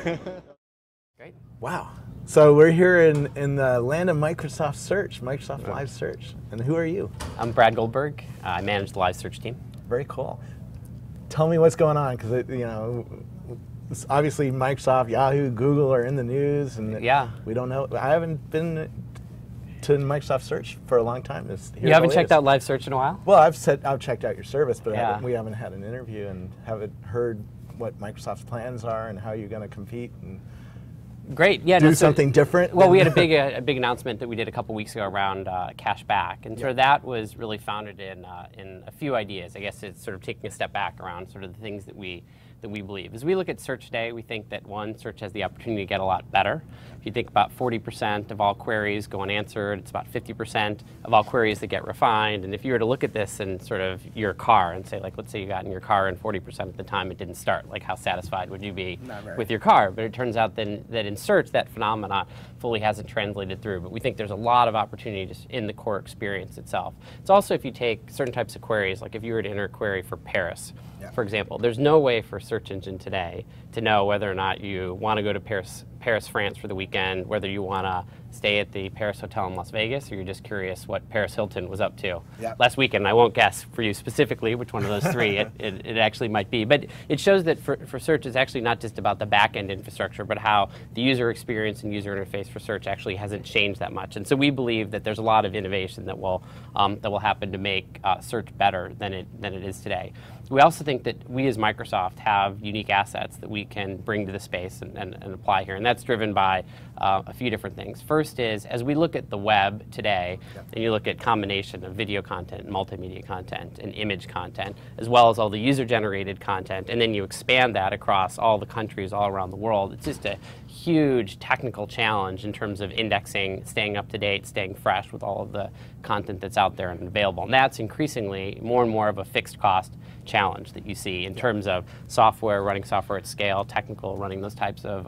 Great. Wow. So we're here in the land of Microsoft Search, Microsoft Live Search. And who are you? I'm Brad Goldberg. I manage the Live Search team. Very cool. Tell me what's going on, because it's obviously Microsoft, Yahoo, Google are in the news, and we don't know. I haven't been to Microsoft Search for a long time. You haven't checked out Live Search in a while? Well, I've checked out your service, but we haven't had an interview and haven't heard what Microsoft's plans are and how you're going to compete and great. Yeah, do something different. Well, we had a big announcement that we did a couple weeks ago around cash back, and sort of that was really founded in a few ideas. I guess it's sort of taking a step back around sort of the things that we believe. As we look at search today, we think that search has the opportunity to get a lot better. If you think about 40% of all queries go unanswered, it's about 50% of all queries that get refined. And if you were to look at this in sort of your car and say, like, let's say you got in your car and 40% of the time it didn't start, like how satisfied would you be with your car? But it turns out then that in search, that phenomena fully hasn't translated through. But we think there's a lot of opportunity just in the core experience itself. It's also if you take certain types of queries, like if you were to enter a query for Paris, for example, there's no way for a search engine today to know whether or not you want to go to Paris, France for the weekend, whether you want to stay at the Paris Hotel in Las Vegas, or you're just curious what Paris Hilton was up to last weekend. I won't guess for you specifically which one of those three it actually might be. But it shows that for search, it's actually not just about the back-end infrastructure, but how the user experience and user interface for search actually hasn't changed that much. And so we believe that there's a lot of innovation that will happen to make search better than it is today. We also think that we as Microsoft have unique assets that we can bring to the space and apply here, and that's driven by a few different things. First is, as we look at the web today, and you look at combination of video content, multimedia content, and image content, as well as all the user-generated content, and then you expand that across all the countries all around the world, it's just a huge technical challenge in terms of indexing, staying up to date, staying fresh with all of the content that's out there and available. And that's increasingly more and more of a fixed cost challenge that you see in terms of software, running software at scale, technical, running those types of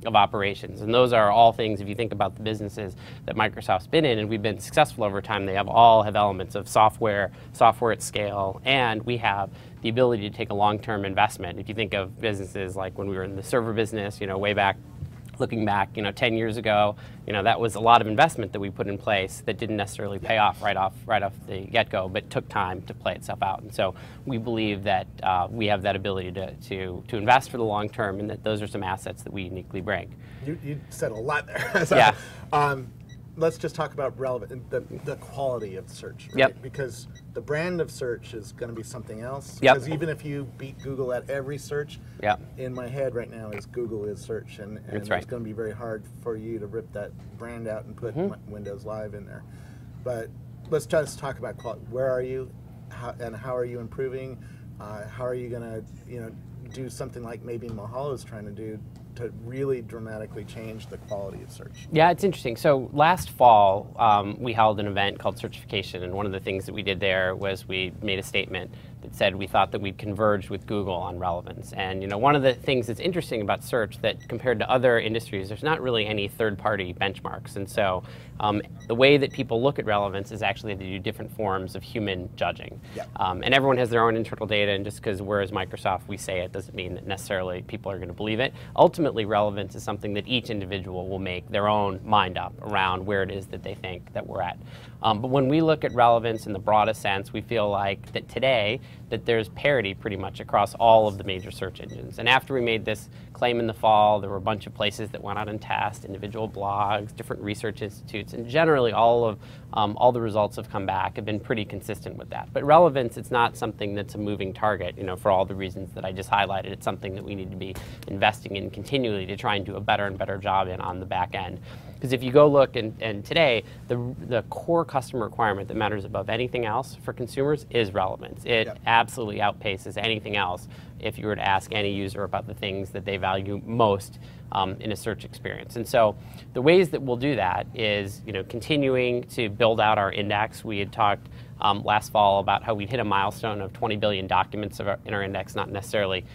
operations. And those are all things, if you think about the businesses that Microsoft's been in, and we've been successful over time, they all have elements of software at scale, and we have the ability to take a long-term investment. If you think of businesses like when we were in the server business, way back, looking back, 10 years ago, that was a lot of investment that we put in place that didn't necessarily pay off right off the get-go, but took time to play itself out. And so we believe that we have that ability to invest for the long term, and that those are some assets that we uniquely bring. You said a lot there. Let's just talk about the quality of search, right? Because the brand of search is going to be something else. Because even if you beat Google at every search, in my head right now is Google is search, and it's going to be very hard for you to rip that brand out and put Windows Live in there. But let's just talk about quality. Where are you, how are you improving? How are you going to do something like maybe Mahalo is trying to do to really dramatically change the quality of search? Yeah, it's interesting. So last fall, we held an event called Searchification, and one of the things that we did there was we made a statement that said we thought that we'd converged with Google on relevance. And one of the things that's interesting about search that compared to other industries, there's not really any third-party benchmarks. And so the way that people look at relevance is actually they do different forms of human judging. And everyone has their own internal data, and just because we're as Microsoft, we say it, doesn't mean that necessarily people are going to believe it. Ultimately, relevance is something that each individual will make their own mind up around where it is that they think that we're at. But when we look at relevance in the broadest sense, we feel like that today that there's parity pretty much across all of the major search engines. And after we made this claim in the fall, there were a bunch of places that went out and tested, individual blogs, different research institutes, and generally all the results have come back, have been pretty consistent with that. But relevance, it's not something that's a moving target, for all the reasons that I just highlighted. It's something that we need to be investing in continually to try and do a better and better job on the back end. Because if you go look, and today, the core customer requirement that matters above anything else for consumers is relevance. It absolutely outpaces anything else if you were to ask any user about the things that they value most in a search experience. And so the ways that we'll do that is continuing to build out our index. We had talked last fall about how we hit a milestone of 20 billion documents in our index, not necessarily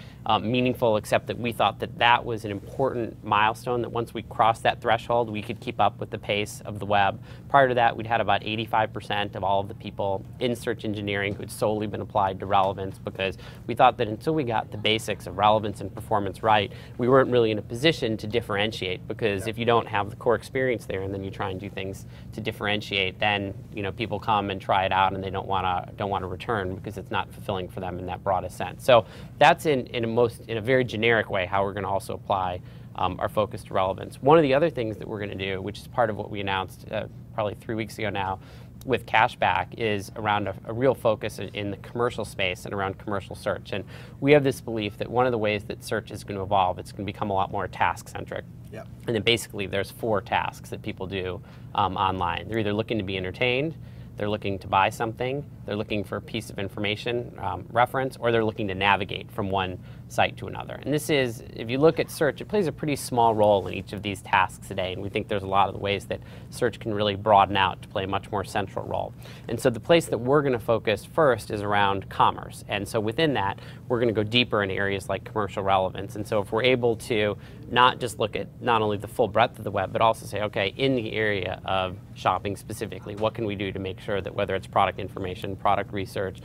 meaningful, except that we thought that that was an important milestone, that once we crossed that threshold, we could keep up with the pace of the web. Prior to that, we'd had about 85% of all of the people in search engineering who had solely been applied to relevance, because we thought that until we got the basics of relevance and performance right, we weren't really in a position to differentiate, because if you don't have the core experience there and then you try and do things to differentiate, then people come and try it out and they don't want to return because it's not fulfilling for them in that broadest sense. So that's in a very generic way how we're going to also apply our focus to relevance. One of the other things that we're going to do, which is part of what we announced probably 3 weeks ago now with cashback, is around a real focus in the commercial space and around commercial search. And we have this belief that one of the ways that search is going to evolve, it's going to become a lot more task-centric. Yep. And then basically there's 4 tasks that people do online. They're either looking to be entertained, they're looking to buy something, they're looking for a piece of information reference, or they're looking to navigate from one site to another. And this is, if you look at search, it plays a pretty small role in each of these tasks today, and we think there's a lot of the ways that search can really broaden out to play a much more central role. And so the place that we're going to focus first is around commerce. And so within that, we're going to go deeper in areas like commercial relevance. And so if we're able to not just look at not only the full breadth of the web, but also say, okay, in the area of shopping specifically, what can we do to make sure that whether it's product information, product research,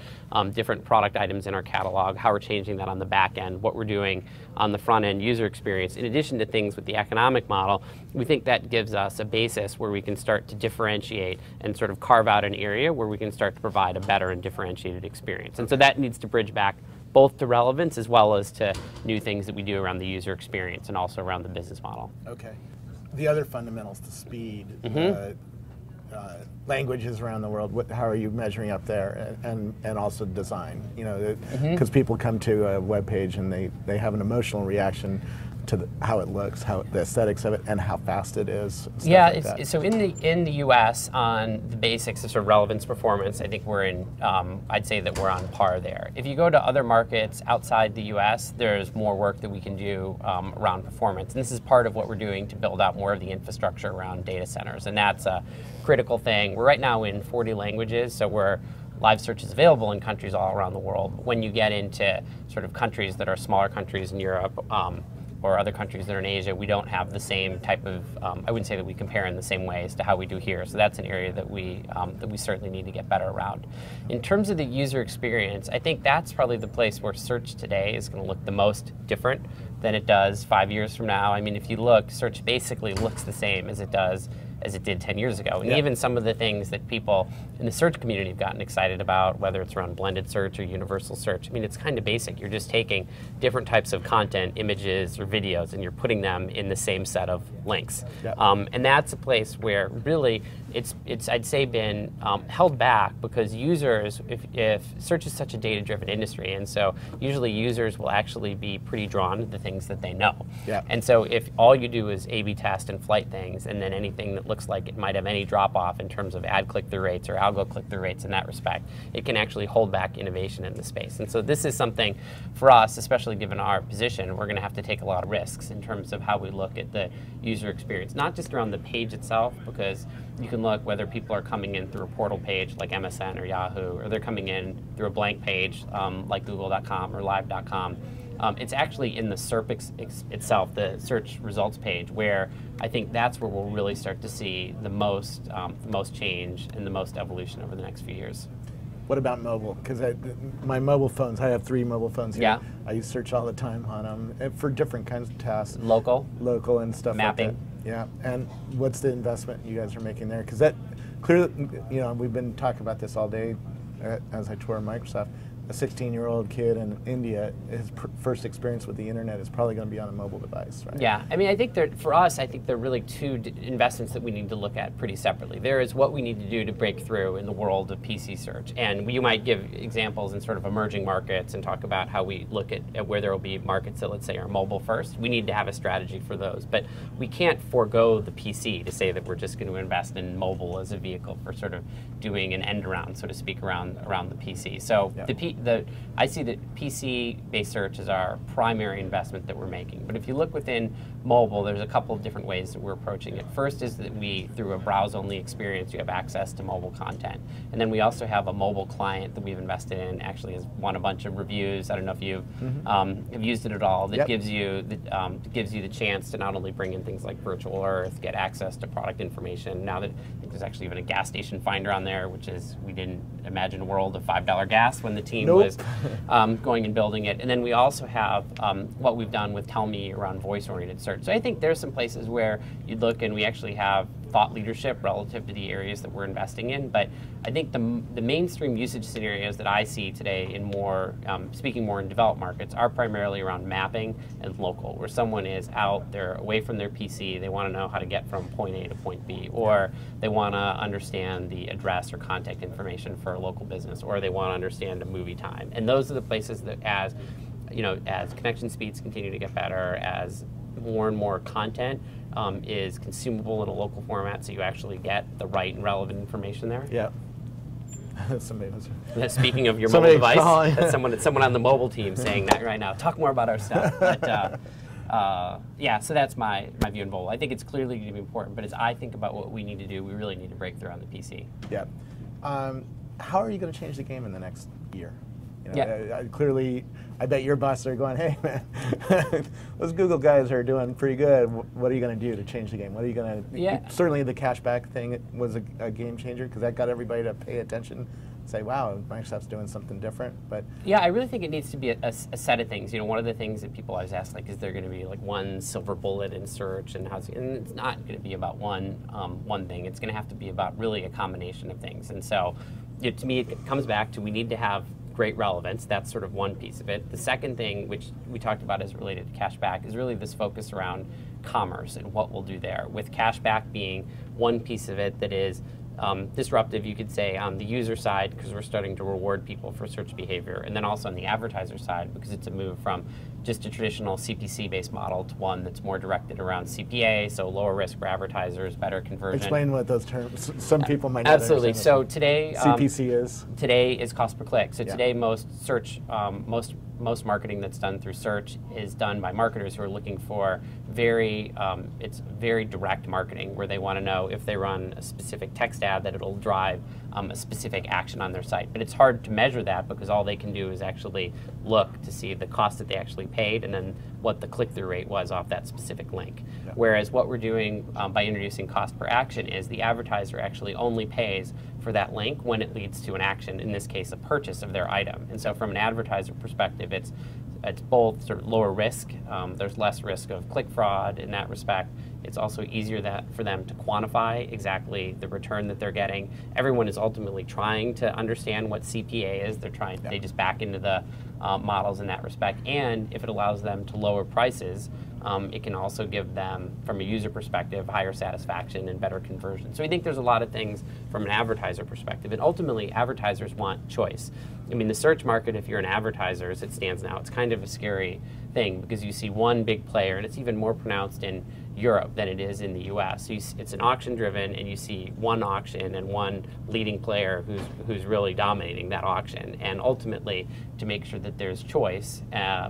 different product items in our catalog, how we're changing that on the back end, what we're doing on the front end user experience, in addition to things with the economic model, we think that gives us a basis where we can start to differentiate and sort of carve out an area where we can start to provide a better and differentiated experience. And so that needs to bridge back both to relevance as well as to new things that we do around the user experience and also around the business model. Okay. The other fundamentals to speed, languages around the world, how are you measuring up there, and also design? Because people come to a web page and they have an emotional reaction to how it looks, how the aesthetics of it, and how fast it is. Yeah, so in the U.S. on the basics of sort of relevance performance, I think we're in. I'd say that we're on par there. If you go to other markets outside the U.S., there's more work that we can do around performance, and this is part of what we're doing to build out more of the infrastructure around data centers, and that's a critical thing. We're right now in 40 languages, so live search is available in countries all around the world. But when you get into sort of countries that are smaller countries in Europe, or other countries that are in Asia, we don't have the same type of, I wouldn't say that we compare in the same way as to how we do here. So that's an area that we certainly need to get better around. In terms of the user experience, I think that's probably the place where search today is going to look the most different than it does 5 years from now. I mean, if you look, search basically looks the same as it did 10 years ago. And even some of the things that people in the search community have gotten excited about, whether it's around blended search or universal search, I mean, it's kind of basic. You're just taking different types of content, images or videos, and you're putting them in the same set of links. And that's a place where really it's I'd say been held back because users, if search is such a data-driven industry, and so usually users will actually be pretty drawn to the things that they know. And so if all you do is A/B test and flight things, and then anything that looks like it might have any drop-off in terms of ad click-through rates or algo click-through rates in that respect, it can actually hold back innovation in the space. And so this is something for us, especially given our position, we're going to have to take a lot of risks in terms of how we look at the user experience, not just around the page itself, because you can look whether people are coming in through a portal page like MSN or Yahoo, or they're coming in through a blank page like google.com or live.com. It's actually in the SERP itself, the search results page, where I think that's where we'll really start to see the most change and the most evolution over the next few years. What about mobile? Because my mobile phones, I have 3 mobile phones here. Yeah. I use search all the time on them for different kinds of tasks. Local and stuff mapping. like that. Yeah. And what's the investment you guys are making there? Because that clearly, we've been talking about this all day as I tour Microsoft. A 16-year-old kid in India, his first experience with the internet is probably going to be on a mobile device, right? Yeah, I mean, I think for us, I think there are really 2 investments that we need to look at pretty separately. There is what we need to do to break through in the world of PC search, and you might give examples in sort of emerging markets and talk about how we look at where there will be markets that, let's say, are mobile first. We need to have a strategy for those, but we can't forego the PC to say that we're just going to invest in mobile as a vehicle for sort of doing an end around, so to speak, around the PC. So I see that PC-based search is our primary investment that we're making. But if you look within mobile, there's a couple of different ways that we're approaching it. First is that through a browse-only experience, you have access to mobile content. And then we also have a mobile client that we've invested in, actually has won a bunch of reviews. I don't know if you have used it at all, that gives you the chance to not only bring in things like Virtual Earth, get access to product information. Now that I think there's actually even a gas station finder on there, which is, we didn't imagine a world of $5 gas when the team was going and building it. And then we also have what we've done with Tell Me around voice-oriented search. So I think there's some places where you'd look and we actually have thought leadership relative to the areas that we're investing in. But I think the mainstream usage scenarios that I see today in more, speaking more in developed markets, are primarily around mapping and local, where someone is out, they're away from their PC, they want to know how to get from point A to point B, or they want to understand the address or contact information for a local business, or they want to understand a movie time. And those are the places that, as connection speeds continue to get better, as more and more content is consumable in a local format, so you actually get the right and relevant information there. Yeah. Speaking of your mobile device, that's someone on the mobile team saying that right now. Talk more about our stuff. But, yeah, so that's my view in mobile. I think it's clearly going to be important, but as I think about what we need to do, we really need to break through on the PC. Yeah. How are you going to change the game in the next year? Clearly, I bet your bosses are going, hey, man, those Google guys are doing pretty good. What are you going to do to change the game? What are you going to Certainly the cashback thing was a game changer, because that got everybody to pay attention, say, wow, Microsoft's doing something different. But yeah, I really think it needs to be a set of things. One of the things that people always ask, like, is there going to be like one silver bullet in search, and it's not going to be about one thing. It's going to have to be about really a combination of things. And so, to me, it comes back to, we need to have great relevance. That's sort of one piece of it. The second thing, which we talked about as related to cashback, is really this focus around commerce and what we'll do there, with cashback being one piece of it that is disruptive, you could say, on the user side, because we're starting to reward people for search behavior, and then also on the advertiser side, because it's a move from just a traditional CPC-based model to one that's more directed around CPA, so lower risk for advertisers, better conversion. Explain what those terms, some people might not Absolutely. So today, CPC is? Today is cost per click. So today most search, most marketing that's done through search is done by marketers who are looking for it's very direct marketing, where they want to know if they run a specific text ad that it'll drive a specific action on their site. But it's hard to measure that, because all they can do is actually look to see the cost that they actually paid and then what the click-through rate was off that specific link. Yeah. Whereas what we're doing by introducing cost per action is the advertiser actually only pays for that link when it leads to an action, in this case a purchase of their item. And so from an advertiser perspective, it's both sort of lower risk, there's less risk of click fraud in that respect. It's also easier for them to quantify exactly the return that they're getting. Everyone is ultimately trying to understand what CPA is. They just back into the models in that respect. And if it allows them to lower prices, it can also give them, from a user perspective, higher satisfaction and better conversion. So I think there's a lot of things from an advertiser perspective. And ultimately, advertisers want choice. I mean, the search market, if you're an advertiser, as it stands now, it's kind of a scary thing, because you see one big player, and it's even more pronounced in Europe than it is in the US. So it's an auction driven, and you see one auction and one leading player who's really dominating that auction. And ultimately, to make sure that there's choice,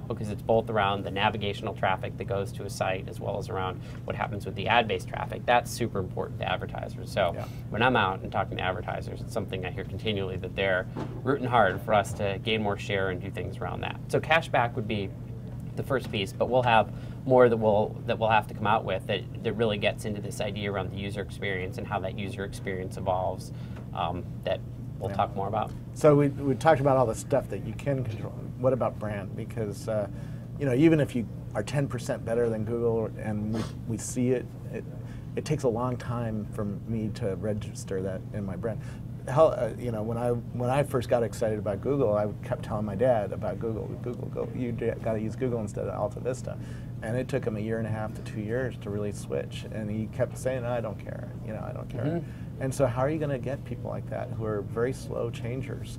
because it's both around the navigational traffic that goes to a site as well as around what happens with the ad-based traffic, that's super important to advertisers. So when I'm out and talking to advertisers, it's something I hear continually, that they're rooting hard for us to gain more share and do things around that. So cashback would be the first piece, but we'll have more that we'll have to come out with that really gets into this idea around the user experience and how that user experience evolves, that we'll talk more about. So we talked about all the stuff that you can control. What about brand? Because even if you are 10% better than Google, and we see it takes a long time for me to register that in my brand. When I first got excited about Google, I kept telling my dad about Google. You got to use Google instead of Alta Vista, and it took him 1.5 to 2 years to really switch. And he kept saying, "I don't care, I don't care." Mm-hmm. And so, how are you going to get people like that, who are very slow changers,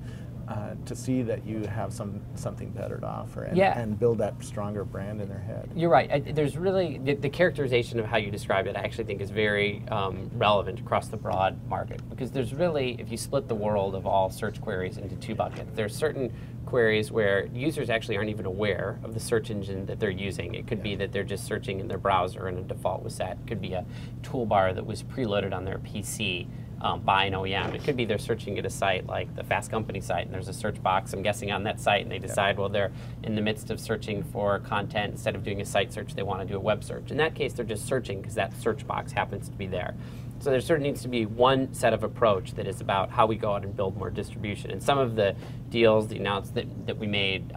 to see that you have something better to offer and build that stronger brand in their head? You're right. There's really, the characterization of how you described it, I actually think is very relevant across the broad market, because there's really, if you split the world of all search queries into two buckets, there's certain queries where users actually aren't even aware of the search engine that they're using. It could be that they're just searching in their browser and a default was set. It could be a toolbar that was preloaded on their PC by an OEM. It could be they're searching at a site like the Fast Company site, and there's a search box, I'm guessing, on that site, and they decide, well, they're in the midst of searching for content. Instead of doing a site search, they want to do a web search. In that case, they're just searching because that search box happens to be there. So there sort of needs to be one set of approach that is about how we go out and build more distribution. And some of the deals, the announcement that we made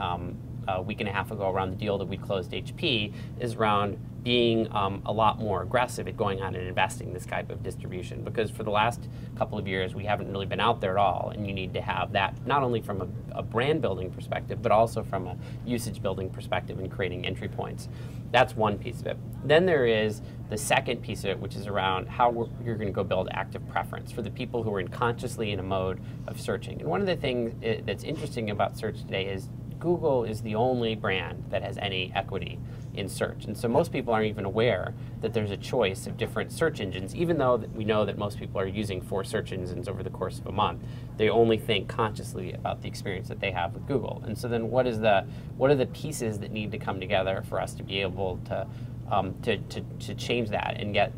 a week and a half ago around the deal that we closed HP is around being a lot more aggressive at going out and investing this type of distribution, because for the last couple of years we haven't really been out there at all, and you need to have that not only from a brand building perspective but also from a usage building perspective and creating entry points. That's one piece of it. Then there is the second piece of it, which is around how you're going to go build active preference for the people who are consciously in a mode of searching. And one of the things that's interesting about search today is Google is the only brand that has any equity in search. And so most people aren't even aware that there's a choice of different search engines, even though we know that most people are using 4 search engines over the course of a month. They only think consciously about the experience that they have with Google. And so then what are the pieces that need to come together for us to be able to change that and get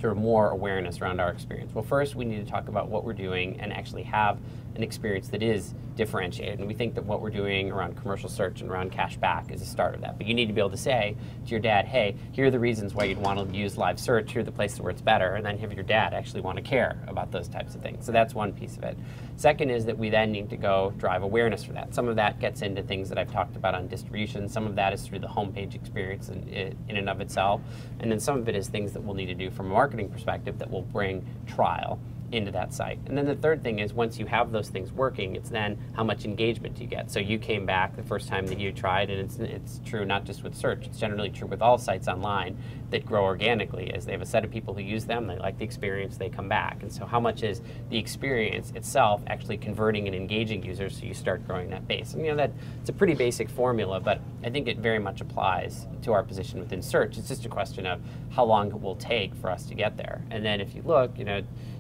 sort of more awareness around our experience? Well, first we need to talk about what we're doing and actually have an experience that is differentiated. And we think that what we're doing around commercial search and around cash back is a start of that. But you need to be able to say to your dad, hey, here are the reasons why you'd want to use live search, here are the places where it's better, and then have your dad actually want to care about those types of things. So that's one piece of it. Second is that we then need to go drive awareness for that. Some of that gets into things that I've talked about on distribution. Some of that is through the homepage experience in and of itself. And then some of it is things that we'll need to do from a marketing perspective that will bring trial into that site. And then the third thing is, once you have those things working, it's then how much engagement do you get. So you came back the first time that you tried, and it's true not just with search, it's generally true with all sites online that grow organically. As they have a set of people who use them, they like the experience, they come back. And so how much is the experience itself actually converting and engaging users so you start growing that base? And it's a pretty basic formula, but I think it very much applies to our position within search. It's just a question of how long it will take for us to get there. And then if you look,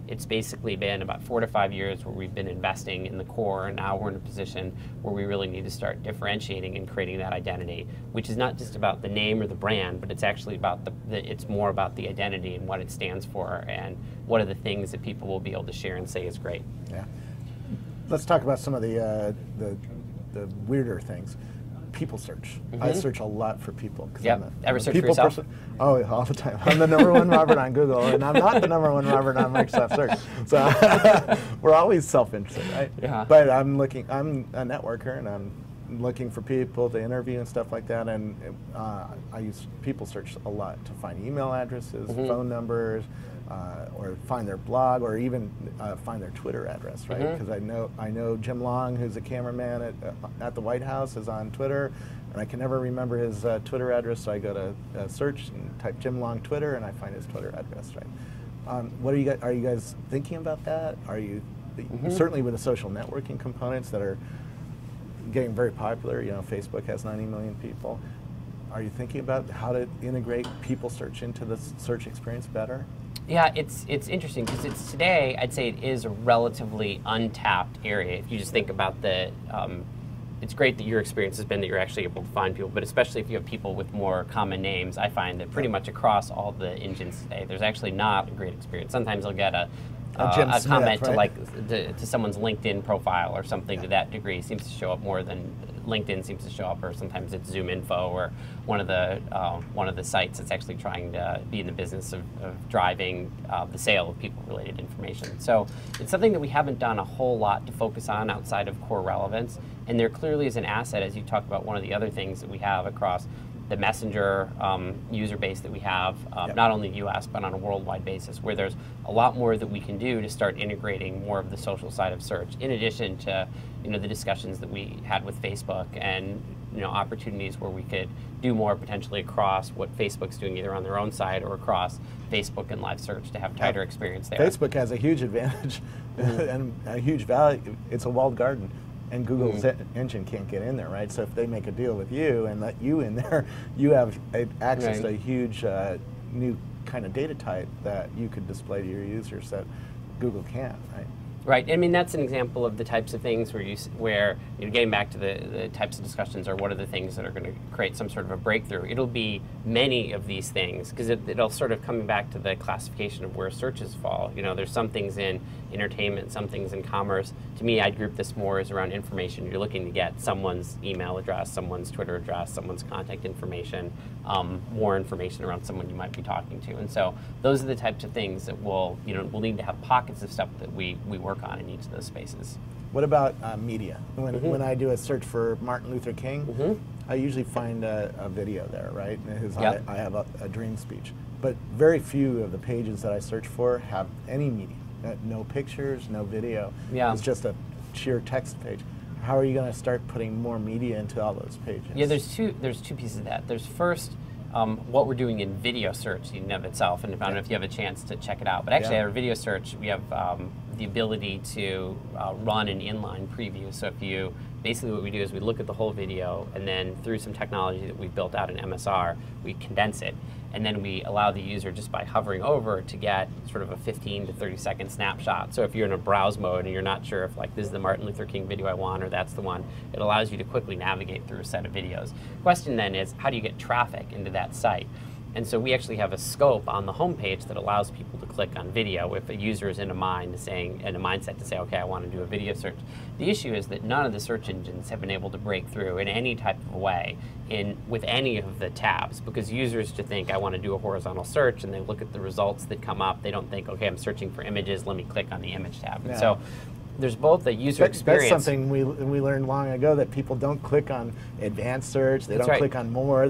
it's basically been about 4 to 5 years where we've been investing in the core, and now we're in a position where we really need to start differentiating and creating that identity, which is not just about the name or the brand, but it's actually about it's more about the identity and what it stands for and what are the things that people will be able to share and say is great. Yeah. Let's talk about some of the weirder things. People search. Mm-hmm. I search a lot for people. Yep. Ever search for yourself? Oh, all the time. I'm the #1 Robert on Google, and I'm not the #1 Robert on Microsoft Search. So we're always self-interested, right? Yeah. But I'm a networker, and I'm looking for people to interview and stuff like that. And I use people search a lot to find email addresses, mm-hmm. phone numbers, or find their blog, or even find their Twitter address, right? Because mm-hmm. I know Jim Long, who's a cameraman at the White House, is on Twitter, and I can never remember his Twitter address, so I go to search and type Jim Long Twitter, and I find his Twitter address, right? What are you guys thinking about that? Are you mm-hmm. certainly with the social networking components that are getting very popular? Facebook has 90 million people. Are you thinking about how to integrate people search into the search experience better? Yeah, it's interesting because today, I'd say it is a relatively untapped area. If you just think about it's great that your experience has been that you're actually able to find people, but especially if you have people with more common names, I find that pretty much across all the engines today, there's actually not a great experience. Sometimes I'll get a comment to someone's LinkedIn profile or something to that degree. It seems to show up more than LinkedIn seems to show up, or sometimes it's Zoom Info or one of the sites that's actually trying to be in the business of driving the sale of people-related information. So it's something that we haven't done a whole lot to focus on outside of core relevance, and there clearly is an asset, as you talked about. One of the other things that we have across the Messenger user base that we have, not only U.S. but on a worldwide basis, where there's a lot more that we can do to start integrating more of the social side of search, in addition to the discussions that we had with Facebook and opportunities where we could do more potentially across what Facebook's doing either on their own side or across Facebook and live search to have tighter experience there. Facebook has a huge advantage and a huge value. It's a walled garden. And Google's engine can't get in there, right? So if they make a deal with you and let you in there, you have access to a huge new kind of data type that you could display to your users that Google can't, right? Right. I mean, that's an example of the types of things where getting back to the types of discussions, or what are the things that are going to create some sort of a breakthrough. It'll be many of these things, because it'll sort of coming back to the classification of where searches fall. There's some things in entertainment, some things in commerce. To me, I'd group this more as around information. You're looking to get someone's email address, someone's Twitter address, someone's contact information, more information around someone you might be talking to. And so those are the types of things that we'll need to have pockets of stuff that we work on in each of those spaces. What about media? When I do a search for Martin Luther King, I usually find a video there, right? I have a dream speech. But very few of the pages that I search for have any media. No pictures, no video. Yeah. It's just a sheer text page. How are you going to start putting more media into all those pages? Yeah, there's two pieces of that. There's first, what we're doing in video search in and of itself, and I don't know if you have a chance to check it out. But actually, our video search, we have the ability to run an inline preview. So basically what we do is we look at the whole video, and then through some technology that we've built out in MSR, we condense it. And then we allow the user, just by hovering over, to get sort of a 15 to 30 second snapshot. So if you're in a browse mode and you're not sure if this is the Martin Luther King video I want, or that's the one, it allows you to quickly navigate through a set of videos. The question then is, how do you get traffic into that site? And so we actually have a scope on the homepage that allows people to click on video if a user is in a mindset to say, okay, I want to do a video search. The issue is that none of the search engines have been able to break through in any type of way with any of the tabs, because users to think, I want to do a horizontal search, and they look at the results that come up. They don't think, okay, I'm searching for images, let me click on the image tab. And so there's both a user experience. That's something we learned long ago, that people don't click on advanced search. They don't click on more.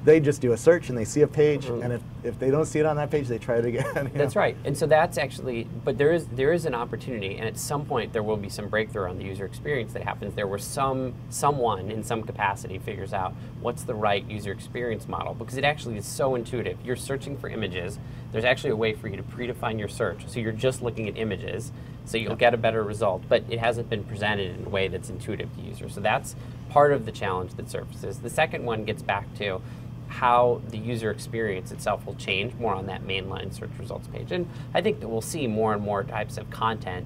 They just do a search and they see a page, and if they don't see it on that page, they try it again. That's right. And so that's actually, but there is an opportunity, and at some point there will be some breakthrough on the user experience that happens there, where someone in some capacity figures out what's the right user experience model, because it actually is so intuitive. You're searching for images. There's actually a way for you to predefine your search, so you're just looking at images, so you'll get a better result, but it hasn't been presented in a way that's intuitive to users. So that's part of the challenge that surfaces. The second one gets back to how the user experience itself will change more on that mainline search results page. And I think that we'll see more and more types of content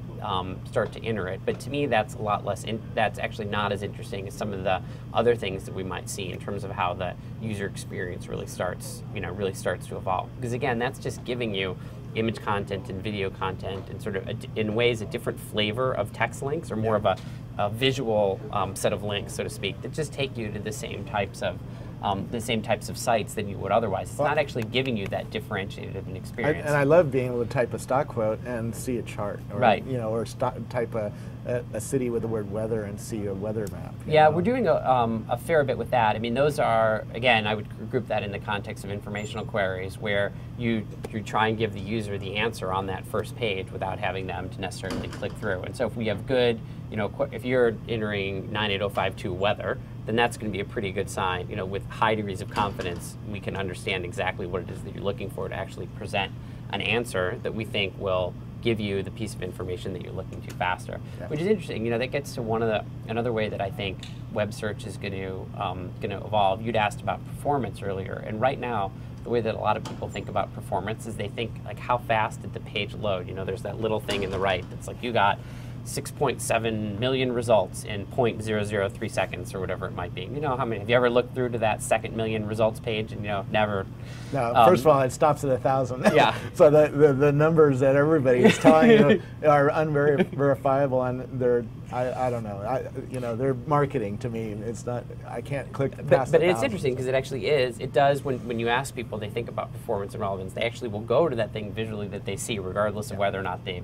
start to enter it. But to me, that's a lot less, that's actually not as interesting as some of the other things that we might see in terms of how the user experience really starts to evolve. Because again, that's just giving you image content and video content, and sort of in ways a different flavor of text links, or more of a visual set of links, so to speak, that just take you to the same types of sites than you would otherwise. It's not actually giving you that differentiated of an experience. And I love being able to type a stock quote and see a chart, or or type a city with the word weather and see a weather map. Yeah, we're doing a fair bit with that. I mean, those are, again, I would group that in the context of informational queries, where you try and give the user the answer on that first page without having them to necessarily click through. And so if we have good, if you're entering 98052 weather, then that's going to be a pretty good sign. With high degrees of confidence, we can understand exactly what it is that you're looking for to actually present an answer that we think will give you the piece of information that you're looking to faster. Yeah. Which is interesting. That gets to another way that I think web search is going to evolve. You'd asked about performance earlier, and right now, the way that a lot of people think about performance is they think, how fast did the page load? There's that little thing in the right that's like, you got 6.7 million results in 0.003 seconds, or whatever it might be. How many? Have you ever looked through to that second million results page and never? No. First of all, it stops at 1,000. Yeah. So the numbers that everybody is telling you are unverifiable, and they're I don't know. They're marketing to me. It's not. I can't click past. But it's interesting, because it actually is. It does when you ask people, they think about performance and relevance. They actually will go to that thing visually that they see, regardless of whether or not they've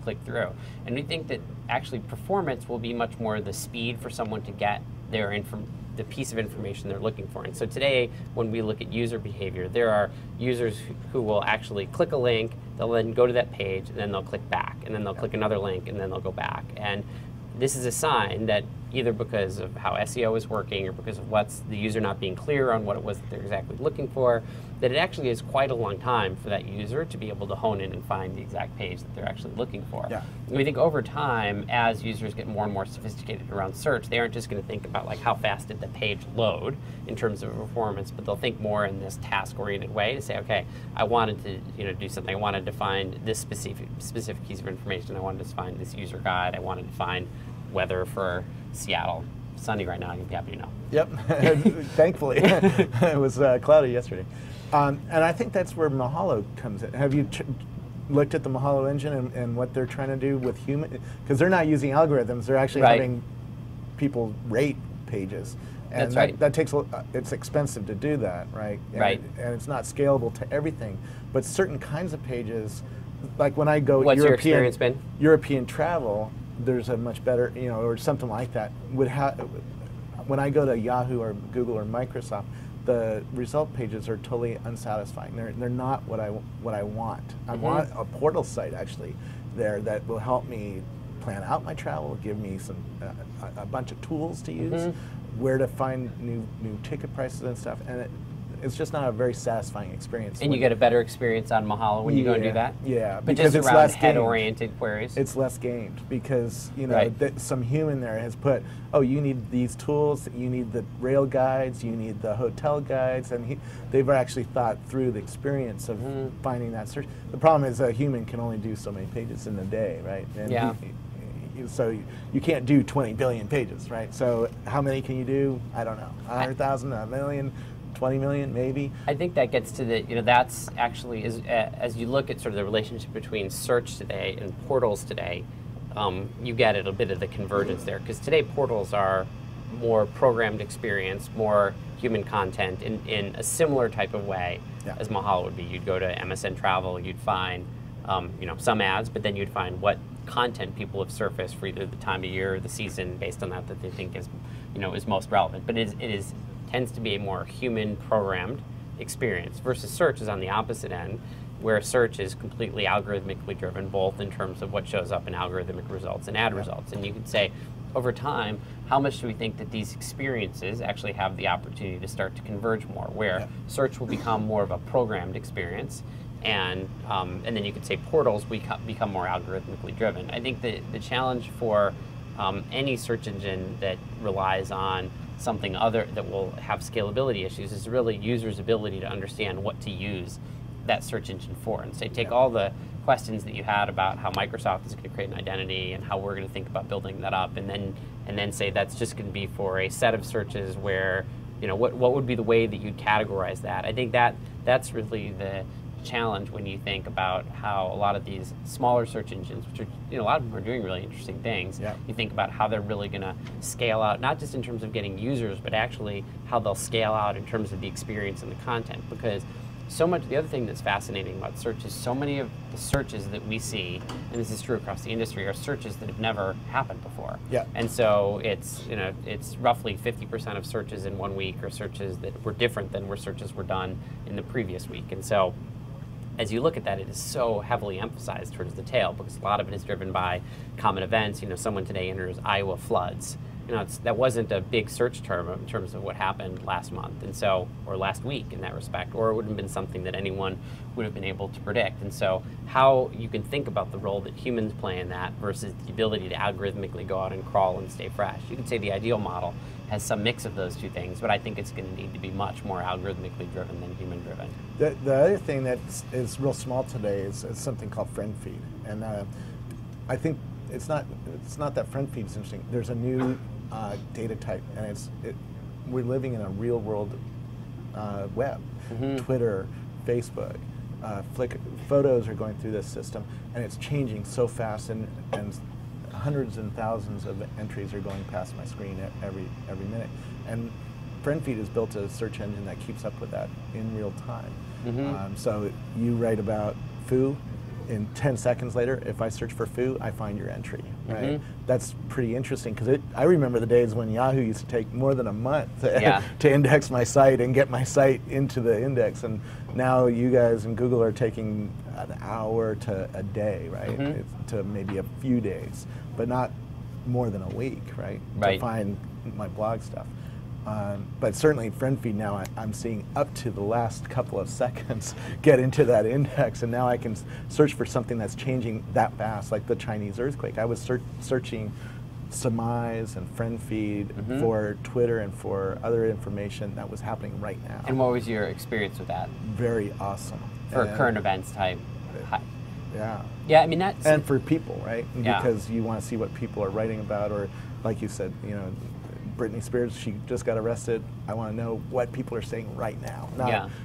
clicked through. And we think that actually performance will be much more the speed for someone to get the piece of information they're looking for. And so today, when we look at user behavior, there are users who will actually click a link, they'll then go to that page, and then they'll click back, and then they'll click another link, and then they'll go back. And this is a sign that either because of how SEO is working or because of what's the user not being clear on what it was that they're exactly looking for, that it actually is quite a long time for that user to be able to hone in and find the exact page that they're actually looking for. Yeah. And we think over time, as users get more and more sophisticated around search, they aren't just going to think about like how fast did the page load in terms of performance, but they'll think more in this task-oriented way to say, okay, I wanted to do something. I wanted to find this specific piece of information. I wanted to find this user guide. I wanted to find weather for Seattle. Sunny right now, you'd be happy to know. Yep, thankfully. It was cloudy yesterday. And I think that's where Mahalo comes in. Have you looked at the Mahalo engine and what they're trying to do with human? Because they're not using algorithms, they're actually having people rate pages. And that's right. That takes, it's expensive to do that, right? Right. And it's not scalable to everything. But certain kinds of pages, like when I go What's your experience been? European travel, there's a much better, or something like that. When I go to Yahoo or Google or Microsoft, the result pages are totally unsatisfying. They're not what I want. I want a portal site actually there that will help me plan out my travel, give me a bunch of tools to use, where to find new ticket prices and stuff, and it's just not a very satisfying experience. And you get a better experience on Mahalo when you go and do that? Yeah, but because just it's around less head-oriented queries? It's less gamed because, right. Some human there has put, oh, you need these tools, you need the rail guides, you need the hotel guides, and they've actually thought through the experience of finding that search. The problem is a human can only do so many pages in a day, right? And yeah. So you can't do 20 billion pages, right? So how many can you do? I don't know, 100,000, a million? 20 million, maybe? I think that gets to the, that's actually, as you look at sort of the relationship between search today and portals today, you get a bit of the convergence there. Because today portals are more programmed experience, more human content in a similar type of way as Mahalo would be. You'd go to MSN Travel, you'd find some ads, but then you'd find what content people have surfaced for either the time of year or the season based on that they think is most relevant. But it tends to be a more human programmed experience versus search is on the opposite end, where search is completely algorithmically driven, both in terms of what shows up in algorithmic results and ad results. And you could say, over time, how much do we think that these experiences actually have the opportunity to start to converge more, where search will become more of a programmed experience, and then you could say portals become more algorithmically driven. I think the challenge for any search engine that relies on something other that will have scalability issues is really users' ability to understand what to use that search engine for. And say, take all the questions that you had about how Microsoft is going to create an identity and how we're going to think about building that up, and then say that's just going to be for a set of searches where, what would be the way that you'd categorize that? I think that's really the challenge when you think about how a lot of these smaller search engines, which are, a lot of them are doing really interesting things. You think about how they're really going to scale out, not just in terms of getting users, but actually how they'll scale out in terms of the experience and the content. Because so much, the other thing that's fascinating about search is so many of the searches that we see, and this is true across the industry, are searches that have never happened before. And so it's roughly 50% of searches in 1 week are searches that were different than searches were done in the previous week. And so as you look at that, it is so heavily emphasized towards the tail because a lot of it is driven by common events. Someone today enters Iowa floods. That wasn't a big search term in terms of what happened last month, and so, or last week in that respect, or it wouldn't have been something that anyone would have been able to predict. And so how you can think about the role that humans play in that versus the ability to algorithmically go out and crawl and stay fresh. You could say the ideal model has some mix of those two things, but I think it's going to need to be much more algorithmically driven than human driven. The other thing that is real small today is something called friend feed, and I think it's not that friend feed is interesting. There's a new data type, and we're living in a real world web. Twitter, Facebook, Flickr, photos are going through this system, and it's changing so fast, and hundreds and thousands of entries are going past my screen every minute. And FriendFeed has built a search engine that keeps up with that in real time. So you write about foo, in 10 seconds later, if I search for foo, I find your entry, right? That's pretty interesting, because I remember the days when Yahoo used to take more than a month to index my site and get my site into the index, and now you guys and Google are taking an hour to a day, right? To maybe a few days, but not more than a week, right? Right. To find my blog stuff. But certainly friend feed now, I'm seeing up to the last couple of seconds get into that index, and now I can search for something that's changing that fast, like the Chinese earthquake. I was searching surmise and friend feed for Twitter and for other information that was happening right now. And what was your experience with that? Very awesome. For current events type. Yeah. Yeah, I mean that's... And for people, right? Yeah. Because you want to see what people are writing about, or like you said, you know, Britney Spears, she just got arrested. I want to know what people are saying right now,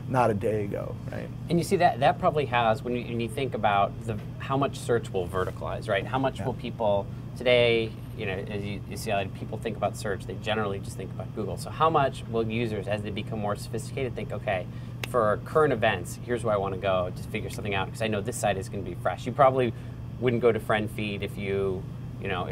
not a day ago, right? And you see that probably has, when you think about how much search will verticalize, right? How much will people today, you know, as you see how people think about search, they generally just think about Google. So how much will users, as they become more sophisticated, think, okay, for current events, here's where I want to go to figure something out, because I know this site is going to be fresh. You probably wouldn't go to friend feed if you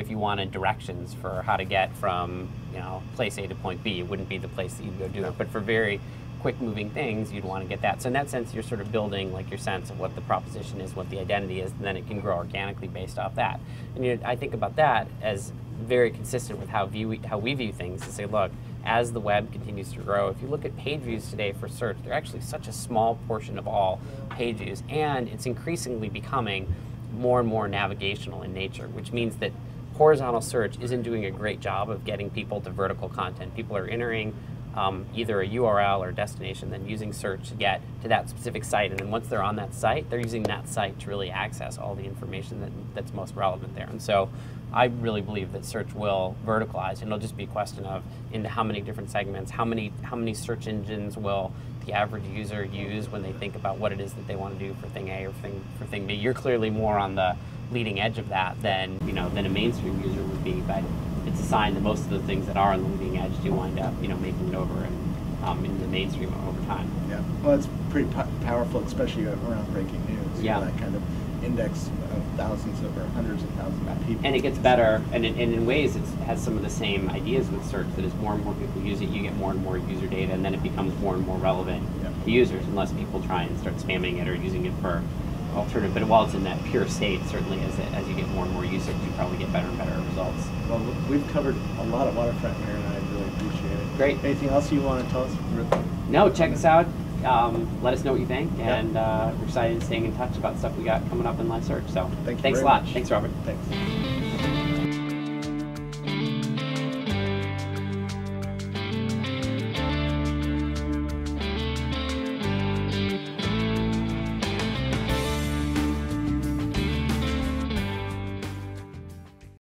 wanted directions for how to get from, you know, place A to point B. It wouldn't be the place that you'd go do it. But for very quick moving things, you'd want to get that. So in that sense, you're sort of building like your sense of what the proposition is, what the identity is, and then it can grow organically based off that. And I think about that as very consistent with how we view things, to say, look, as the web continues to grow, if you look at page views today for search, they're actually such a small portion of all page views, and it's increasingly becoming more and more navigational in nature, which means that horizontal search isn't doing a great job of getting people to vertical content. People are entering either a URL or destination, then using search to get to that specific site, and then once they're on that site, they're using that site to really access all the information that's most relevant there. And so I really believe that search will verticalize, and it'll just be a question of into how many different segments, how many search engines will the average user use when they think about what it is that they want to do for thing A or for thing B. You're clearly more on the leading edge of that than a mainstream user would be, but it's a sign that most of the things that are on the leading edge do wind up making it over and in the mainstream over time. Yeah, well, it's pretty powerful, especially around breaking news. Yeah, that kind of index of thousands or hundreds of thousands of people. And it gets better, and in ways it has some of the same ideas with search, that as more and more people use it, you get more and more user data, and then it becomes more and more relevant to users, unless people try and start spamming it or using it for alternative. But while it's in that pure state, certainly as you get more and more usage, you probably get better and better results. Well, we've covered a lot of waterfront here, and I really appreciate it. Great. Anything else you want to tell us? No, check us out. Let us know what you think, and we're excited and staying in touch about stuff we got coming up in live search. So thanks a lot. Much. Thanks, Robert. Thanks.